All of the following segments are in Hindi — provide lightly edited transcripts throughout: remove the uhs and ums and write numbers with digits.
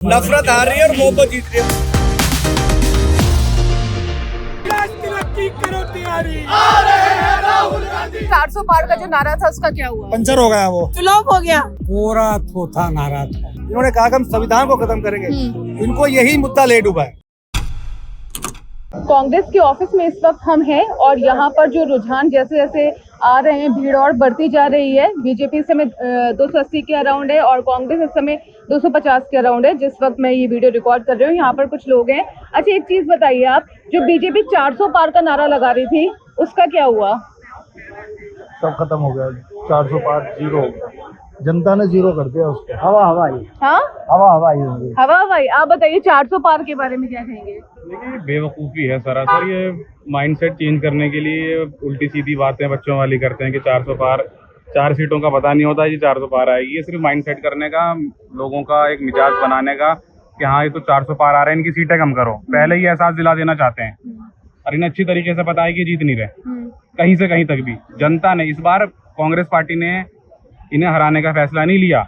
नफरत हार रही है और मोहब्बत जीत रही है। करो तैयारी। आ रहे हैं राहुल गांधी। 400 पार का जो नारा था उसका क्या हुआ? पंचर हो गया वो, फ्लॉप हो गया। पूरा थोथा नारा था। इन्होंने कहा कि हम संविधान को खत्म करेंगे, इनको यही मुद्दा ले डूबा है। कांग्रेस के ऑफिस में इस वक्त हम हैं और यहाँ पर जो रुझान जैसे जैसे आ रहे हैं, भीड़ और बढ़ती जा रही है। बीजेपी इस समय 280 के अराउंड है और कांग्रेस इस समय 250 के अराउंड है। जिस वक्त मैं ये वीडियो रिकॉर्ड कर रही हूँ, यहाँ पर कुछ लोग हैं। अच्छा, एक चीज बताइए आप, जो बीजेपी 400 पार का नारा लगा रही थी उसका क्या हुआ? सब खत्म हो गया। 400 पार जीरो हो गया, जनता ने जीरो कर दिया उसको। हवा हवाई, हाँ हवा हवाई होगी। हवा भाई, आप बताइए 400 पार के बारे में क्या कहेंगे? देखिए, बेवकूफ़ी है सरासर। ये माइंडसेट चेंज करने के लिए उल्टी सीधी बातें बच्चों वाली करते हैं कि 400 पार, 4 सीटों का पता नहीं होता है, ये 400 पार आएगी। ये सिर्फ माइंडसेट करने का, लोगों का एक मिजाज बनाने का कि हाँ ये तो 400 पार आ रहे हैं, इनकी सीटें कम करो। पहले ही एहसास दिला देना चाहते हैं और इन्हें अच्छी तरीके से पता है कि जीत नहीं रहे कहीं से कहीं तक भी। जनता ने इस बार, कांग्रेस पार्टी ने इन्हें हराने का फैसला नहीं लिया,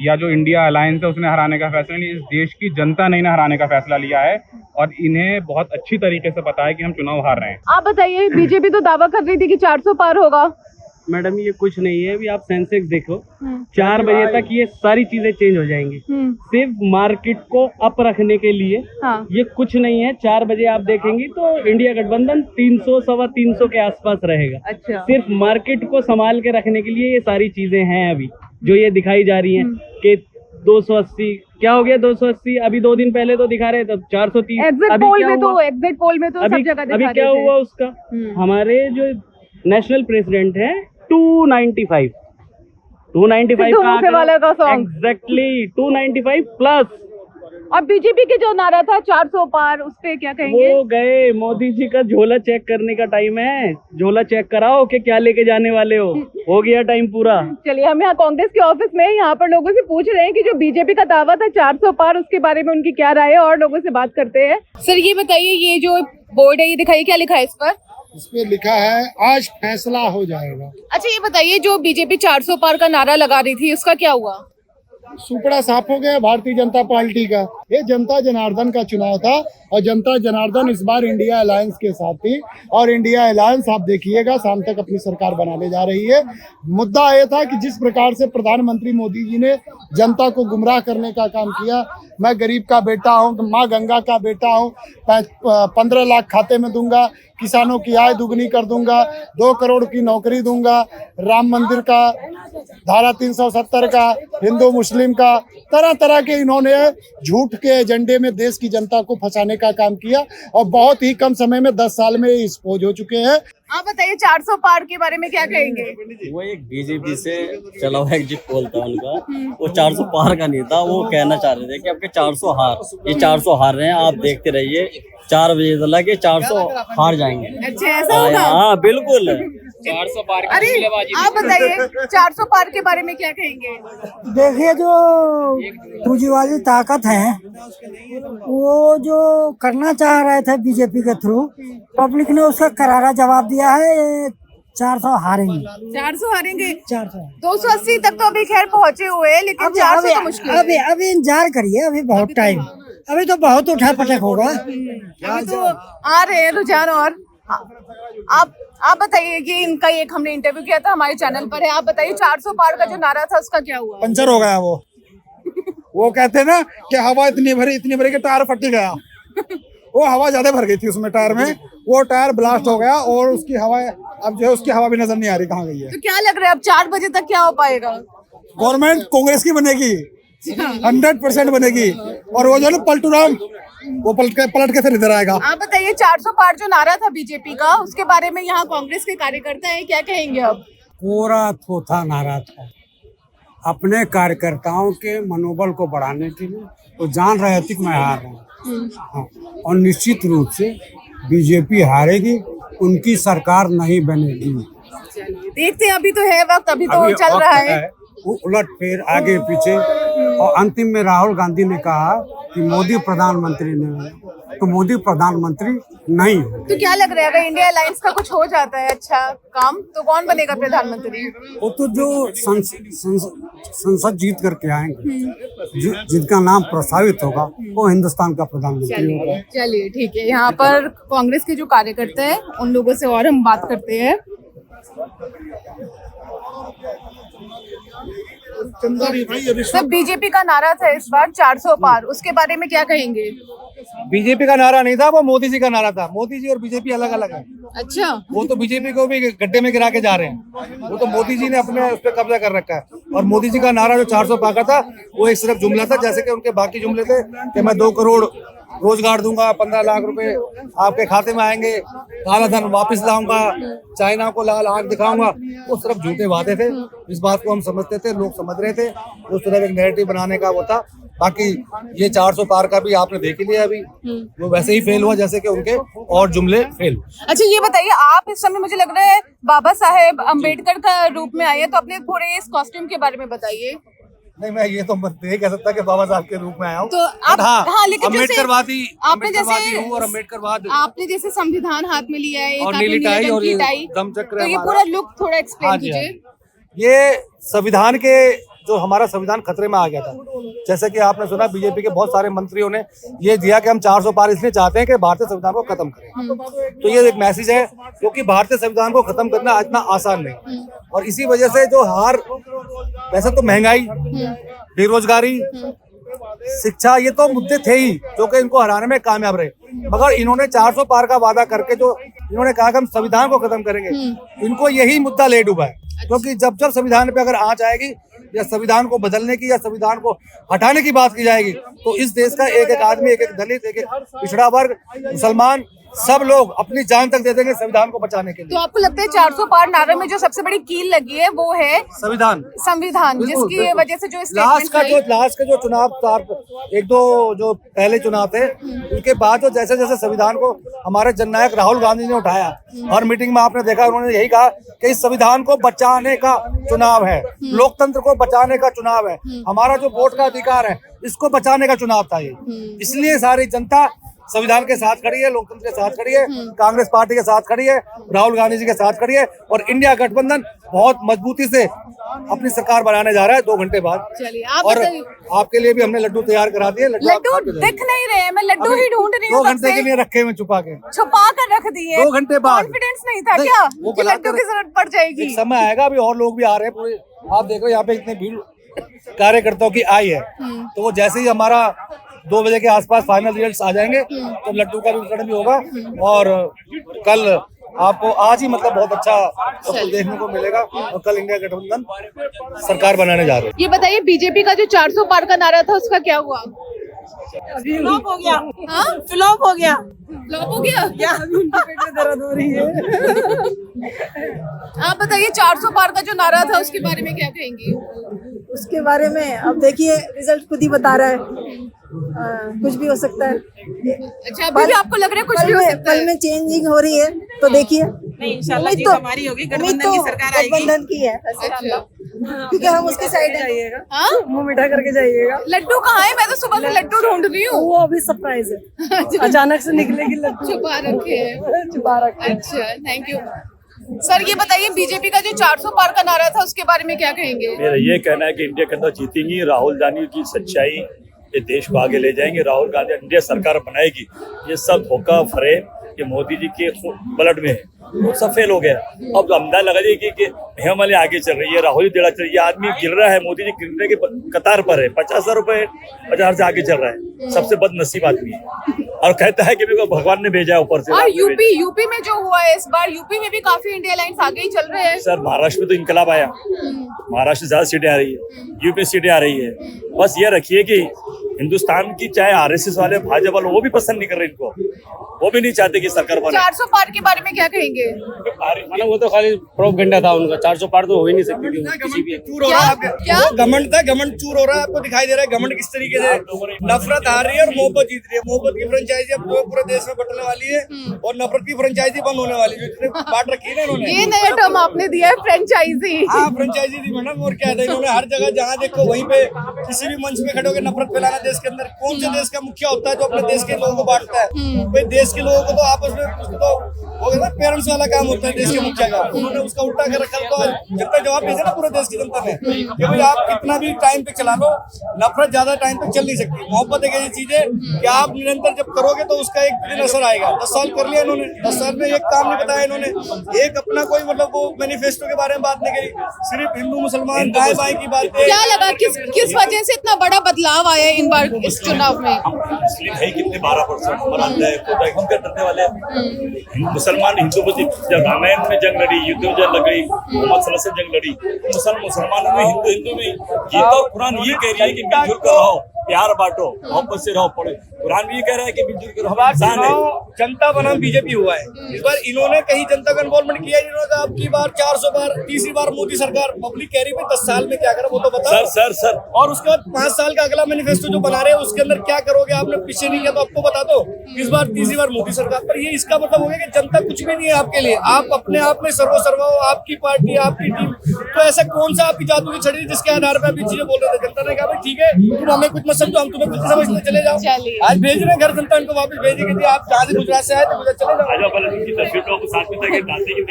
या जो इंडिया अलायंस है उसने हराने का फैसला नहीं, इस देश की जनता ने इन्हें हराने का फैसला लिया है और इन्हें बहुत अच्छी तरीके से पता है कि हम चुनाव हार रहे हैं। आप बताइए, बीजेपी तो दावा कर रही थी कि 400 पार होगा। मैडम ये कुछ नहीं है, अभी आप सेंसेक्स देखो, 4 बजे तक ये सारी चीजें चेंज हो जाएंगी। सिर्फ मार्केट को अप रखने के लिए ये कुछ नहीं है। 4 बजे आप देखेंगी तो इंडिया गठबंधन 300 सवा 300 के आसपास रहेगा। अच्छा, सिर्फ मार्केट को संभाल के रखने के लिए ये सारी चीजें हैं अभी जो ये दिखाई जा रही हैं कि 280 क्या हो गया, 280 अभी 2 दिन पहले तो दिखा रहे थे 430। एग्जिट पोल में तो सब जगह अभी क्या हुआ उसका? हमारे जो नेशनल प्रेसिडेंट है 295 वाला का सॉन्ग, एग्जैक्टली 295 प्लस। और बीजेपी के जो नारा था 400 पार, उस पे क्या कहेंगे? वो गए, मोदी जी का झोला चेक करने का टाइम है। झोला चेक कराओ कि क्या लेके जाने वाले हो गया टाइम पूरा। चलिए, हम यहाँ कांग्रेस के ऑफिस में यहाँ पर लोगों से पूछ रहे हैं कि जो बीजेपी का दावा था 400 पार, उसके बारे में उनकी क्या राय है, और लोगों से बात करते हैं। सर ये बताइए, ये जो बोर्ड है ये दिखाइए, क्या लिखा है इस पर? इस पे लिखा है आज फैसला हो जाएगा। अच्छा, ये बताइए, जो बीजेपी 400 पार का नारा लगा रही थी उसका क्या हुआ? सुपड़ा साफ हो गया भारतीय जनता पार्टी का। ये जनता जनार्दन का चुनाव था और जनता जनार्दन इस बार इंडिया अलायंस के साथ थी और इंडिया अलायंस आप देखिएगा शाम तक अपनी सरकार बनाने जा रही है। मुद्दा ये था कि जिस प्रकार से प्रधानमंत्री मोदी जी ने जनता को गुमराह करने का काम किया, मैं गरीब का बेटा हूँ, माँ गंगा का बेटा हूँ, 15 लाख खाते में दूंगा, किसानों की आय दुगनी कर दूंगा, 2 करोड़ की नौकरी दूंगा, राम मंदिर का, धारा 370 का, हिंदू मुस्लिम का, तरह तरह के इन्होंने झूठ के एजेंडे में देश की जनता को फंसाने का काम किया और बहुत ही कम समय में 10 साल में एक्सपोज हो चुके हैं। आप बताइए 400 पार के बारे में क्या कहेंगे? वो एक बीजेपी से चला हुआ एग्जिट पोल था उनका, वो 400 पार का नहीं था। वो कहना चाह रहे थे कि आपके 400 हार, ये 400 हार रहे हैं, आप देखते रहिए 4 बजे तक के 400 हार जाएंगे। अच्छा, ऐसा होगा? हाँ बिल्कुल। 400 पार की अरे आप बताइए 400 पार के बारे में क्या कहेंगे? देखिए, जो पूंजीवादी ताकत है वो जो करना चाह रहे थे बीजेपी के थ्रू, पब्लिक ने उसका करारा जवाब दिया है। 400 हारेंगे। 400 हारेंगे। 400 280 तक तो अभी खैर पहुंचे हुए हैं, लेकिन 400 तो मुश्किल है। अभी इंतजार करिए, अभी बहुत टाइम, अभी तो बहुत उठा पटक होगा। अभी तो आ रहे हैं रुझान। और आप बताइए कि इनका एक हमने इंटरव्यू किया था, हमारे चैनल पर है। आप बताइए 400 पार का जो नारा था उसका क्या हुआ? पंचर हो गया वो कहते हैं ना कि हवा इतनी भरी कि टायर फट गया। वो हवा ज्यादा भर गई थी उसमें टायर में, वो टायर ब्लास्ट हो गया और उसकी हवा अब जो है उसकी हवा भी नजर नहीं आ रही कहाँ गई है। तो क्या लग रहा है अब 4 बजे तक क्या हो पाएगा? गवर्नमेंट कांग्रेस की बनेगी, 100% बनेगी और वो जो है पलटू राम, वो पलट के फिर इधर आएगा। आप बताइए 400 पार जो नारा था बीजेपी का, उसके बारे में यहाँ कांग्रेस के कार्यकर्ता हैं, क्या कहेंगे अब? पूरा थोथा नारा था। अपने कार्यकर्ताओं के मनोबल को बढ़ाने के लिए वो जान रहे थे कि मैं हार रहा हूँ। हाँ, और निश्चित रूप से बीजेपी हारेगी, उनकी सरकार नहीं बनेगी। देखते हैं, अभी तो है वक्त, अभी तो चल रहा है वो उलट फेर आगे पीछे। और अंतिम में राहुल गांधी ने कहा कि मोदी प्रधानमंत्री ने तो मोदी प्रधानमंत्री नहीं हो। तो क्या लग रहा है, अगर इंडिया अलायंस का कुछ हो जाता है अच्छा काम, तो कौन बनेगा प्रधानमंत्री? वो तो जो संसद जीत करके आएंगे, जिनका नाम प्रस्तावित होगा वो हिंदुस्तान का प्रधानमंत्री होगा। चलिए ठीक है, यहाँ पर कांग्रेस के जो कार्यकर्ता है उन लोगों से और हम बात करते हैं। सब बीजेपी का नारा था इस बार 400 पार, उसके बारे में क्या कहेंगे? बीजेपी का नारा नहीं था, वो मोदी जी का नारा था। मोदी जी और बीजेपी अलग अलग है। अच्छा, वो तो बीजेपी को भी गड्ढे में गिरा के जा रहे हैं। वो तो मोदी जी ने अपने उस पर कब्जा कर रखा है। और मोदी जी का नारा जो 400 पार का था, वो एक सिर्फ जुमला था, जैसे कि उनके बाकी जुमले थे कि मैं 2 करोड़ रोजगार दूंगा, 15 लाख रुपए आपके खाते में आएंगे, काला धन वापस लाऊंगा, चाइना को लाल आंख दिखाऊंगा। वो सिर्फ झूठे वादे थे। इस बात को हम समझते थे, लोग समझ रहे थे। वो सिर्फ एक नैरेटिव बनाने का वो था। बाकी ये 400 पार का भी आपने देख ही लिया अभी, वो वैसे ही फेल हुआ जैसे कि उनके और जुमले फेल। अच्छा ये बताइए, आप इस समय मुझे लग रहा है बाबा साहेब अम्बेडकर का रूप में आए हैं, तो अपने पूरे इस कॉस्ट्यूम के बारे में बताइए। नहीं, मैं ये तो नहीं कह सकता कि बाबा साहब के रूप में आया हूँ। तो आप हाँ, लेकिन अम्बेडकरवादी आपने जैसे हूँ और अम्बेडकरवाद आपने जैसे संविधान हाथ में लिया है, और आपने नीली टाई और ये टाई, दम चक्र, तो ये पूरा लुक थोड़ा एक्सप्लेन कीजिए। ये संविधान के जो हमारा संविधान खतरे में आ गया था, जैसे कि आपने सुना बीजेपी के बहुत सारे मंत्रियों ने ये दिया कि हम 400 पार इसलिए चाहते हैं कि भारतीय संविधान को खत्म करें। तो ये एक मैसेज है, क्योंकि भारतीय संविधान को खत्म करना इतना आसान नहीं। और इसी वजह से जो हार, वैसे तो महंगाई, बेरोजगारी, शिक्षा, ये तो मुद्दे थे ही जो कि इनको हराने में कामयाब रहे। मगर इन्होंने 400 पार का वादा करके जो इन्होंने कहा कि हम संविधान को खत्म करेंगे, इनको यही मुद्दा ले डूबा है। क्योंकि जब जब संविधान पे अगर आंच आएगी या संविधान को बदलने की या संविधान को हटाने की बात की जाएगी, तो इस देश का एक एक आदमी, एक एक दलित, एक एक पिछड़ा वर्ग, मुसलमान, सब लोग अपनी जान तक दे देंगे संविधान को बचाने के लिए। तो आपको लगता है 400 पार नारे में जो सबसे बड़ी कील लगी है वो है संविधान, जिसकी वजह से जो लास्ट के जो चुनाव, 1-2 जो पहले चुनाव थे, उनके बाद जो जैसे जैसे संविधान को हमारे जननायक राहुल गांधी ने उठाया, हर मीटिंग में आपने देखा उन्होंने यही कहा कि इस संविधान को बचाने का चुनाव है, लोकतंत्र को बचाने का चुनाव है, हमारा जो वोट का अधिकार है इसको बचाने का चुनाव था ये। इसलिए सारी जनता संविधान के साथ खड़ी है, लोकतंत्र के साथ खड़ी है, कांग्रेस पार्टी के साथ खड़ी है, राहुल गांधी जी के साथ खड़ी है। और इंडिया गठबंधन बहुत मजबूती से अपनी सरकार बनाने जा रहा है 2 घंटे बाद। चलिए, और आपके लिए भी हमने लड्डू तैयार करा दिए। लड्डू दिख नहीं रहे, मैं लड्डू ही ढूंढ रही हूँ। 2 घंटे के लिए रखे हुए छुपा कर रख दिए। 2 घंटे बाद कॉन्फिडेंस नहीं था क्या कि लड्डू की जरूरत पड़ जाएगी? समय आएगा, अभी और लोग भी आ रहे हैं पूरे। आप देख रहे हो यहाँ पे इतनी भीड़ कार्यकर्ताओं की आई है, तो वो जैसे ही हमारा 2 बजे के आसपास फाइनल रिजल्ट्स आ जाएंगे तो लड्डू का वितरण भी होगा। और कल आपको आज ही मतलब बहुत अच्छा सब कुछ देखने को मिलेगा। और कल इंडिया गठबंधन सरकार बनाने जा रहे हैं। ये बताइए, बीजेपी का जो 400 पार का नारा था उसका क्या हुआ? फ्लॉप हो गया। हाँ, फ्लॉप हो गया। फ्लॉप हो गया क्या? पेट में दर्द हो रही है। आप बताइए, 400 पार का जो नारा था उसके बारे में क्या कहेंगे? उसके बारे में अब देखिए, रिजल्ट खुद ही बता रहा है। कुछ भी हो सकता है। अच्छा, अभी भी आपको लग रहा है कुछ भी हो सकता है? कल में चेंजिंग हो रही है, तो देखिए। नहीं, इंशाल्लाह जीत हमारी होगी, गठबंधन की सरकार आएगी। गठबंधन की है, अच्छा, क्योंकि हम उसके साइड जाइएगा। हाँ, मुंह मीठा करके जाइएगा। लड्डू कहाँ है? मैं तो सुबह से लड्डू ढूंढ रही हूँ। वो अभी सरप्राइज है, अचानक से निकलेगी लड्डू। छुपा रखे हैं। छुपा रखे। अच्छा, थैंक यू सर। ये बताइए, बीजेपी का जो 400 पार का नारा था उसके बारे में क्या कहेंगे? मेरा ये कहना है कि इंडिया के अंदर जीतेंगी। राहुल गांधी की सच्चाई ये देश को आगे ले जाएंगे। राहुल गांधी इंडिया सरकार बनाएगी। ये सब धोखा फरेब ये मोदी जी के ब्लड में है, वो सब फेल हो गया। अब अंदाजा लगा जाए कि हेममालिनी आगे चल रही है, राहुल जी टेढ़ा चल रही है, आदमी गिर रहा है, मोदी जी गिरने के कतार पर है, 50,000 रुपए 50 से आगे चल रहा है। सबसे बदनसीब आदमी है और कहता है कि मेरे को भगवान ने भेजा ऊपर से। और यूपी में जो हुआ है इस बार, यूपी में भी काफी इंडिया अलायंस आगे ही चल रहे हैं। सर, महाराष्ट्र में तो इनकलाब आया, महाराष्ट्र ज्यादा सीटें आ रही है, यूपी सीटें आ रही है। बस ये रखिए कि हिंदुस्तान की चाहे आरएसएस वाले, भाजपा वाले, वो भी पसंद नहीं कर रहे इनको, वो भी नहीं चाहते कि सरकार बने। 400 पार के बारे में क्या कहेंगे? वो तो खाली प्रोपगेंडा था उनका। 400 पार तो हो ही नहीं सकती थी किसी भी। चूर हो रहा है, क्या घमंड था, घमंड चूर हो रहा है। आपको दिखाई दे रहा है घमंड किस तरीके से नफरत हार रही है और मोहब्बत जीत रही है। मोहब्बत की फ्रेंचाइजी अब पूरे देश में बटने वाली है और नफरत की फ्रेंचाइजी बंद होने वाली है, जो बांट रखी है ना इन्होंने। ये नया टर्म आपने दिया है, फ्रेंचाइजी। हाँ, फ्रेंचाइजी दी मैडम। और क्या था, इन्होंने हर जगह जहाँ देखो वहीं पे किसी भी मंच पे खड़े होकर नफरत फैलाना देश के अंदर? कौन से देश का मुखिया होता है जो अपने देश के लोगों को बांटता है? भाई देश के लोगों को तो आपस में तो वो कहते हैं पेरेंट्स वाला काम होता है देश के मुखिया का। उन्होंने उसका उल्टा कर रखा। तो जनता जवाब भेजे ना पूरे देश की जनता ने कि भाई आप कितना भी टाइम पे चला लो, नफरत ज्यादा टाइम तक चल नहीं सकती। मोहब्बत एक ऐसी चीज है कि आप निरंतर जब करोगे तो उसका एक दिन असर आएगा। 10 साल कर लिया इन्होंने, 10 साल में एक काम नहीं बताया इन्होंने, एक अपना कोई मतलब वो मैनिफेस्टो के बारे में बात नहीं करी, सिर्फ हिंदू मुसलमान दाएं बाएं की बात। क्या लगा किस वजह से इतना बड़ा बदलाव आया इन बार इस चुनाव में? मुस्लिम है कितने 12% मनाते हैं, हम क्या डरने वाले हैं? मुसलमान हिंदू जब रामायण में जंग लड़ी, युद्ध में जंग लड़ी, मोहम्मद सल्लल्लाहु अलैहि वसल्लम से जंग लड़ी, मुसलमानों में हिंदू में गीता और कुरान ये कह रही है कि मिलजुल कर रहो, प्यार बांटो, मोहब्बत से रहो। पड़े कुरान भी ये कह रहा है कि मिलजुल कर रहो। जनता बनाम बीजेपी हुआ है इस बार। इन्होंने कहीं जनता का इन्वॉल्वमेंट किया, इन्होंने कहा अब की बार 400 बार, तीसरी बार मोदी सरकार। पब्लिक कह रही है 10 साल में क्या करा वो तो बता सर। और उसके बाद 5 साल का अगला मैनिफेस्टो जो बना रहे हैं उसके अंदर क्या करोगे? आपने पीछे नहीं किया तो आपको बता दो। इस बार तीसरी बार मोदी सरकार पर ये इसका मतलब हो गया कि जनता कुछ भी नहीं है आपके लिए। आप अपने आप में सर्वसर्वा हो, आपकी पार्टी, आपकी टीम। तो ऐसा कौन सा आपकी जादू की छड़ी जिसके आधार पर आप चीजें बोल रहे थे? जनता ने कहा भाई ठीक है, तुम हमें कुछ मत समझो, हम तुम्हें कुछ समझते चले जाओ। आज भेज रहे घर जनता इनको वापस भेजेगी थी। आप जहाँ से गुजरात से आए तो गुजरात चले जाओ।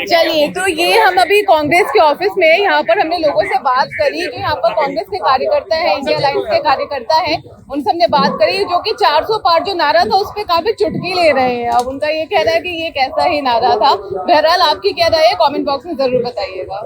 चलिए, तो ये हम अभी कांग्रेस के ऑफिस में, यहाँ पर हमने लोगों से बात करी जो यहाँ पर कांग्रेस के कार्यकर्ता है, इंडिया अलायंस के कार्यकर्ता है, उनसे हमने बात करी जो कि 400 पार जो नारा था उस पर काफी चुटकी ले रहे हैं। अब उनका ये कहना है कि ये कैसा ही नारा था। बहरहाल आपकी क्या राय है कमेंट बॉक्स में जरूर बताइएगा।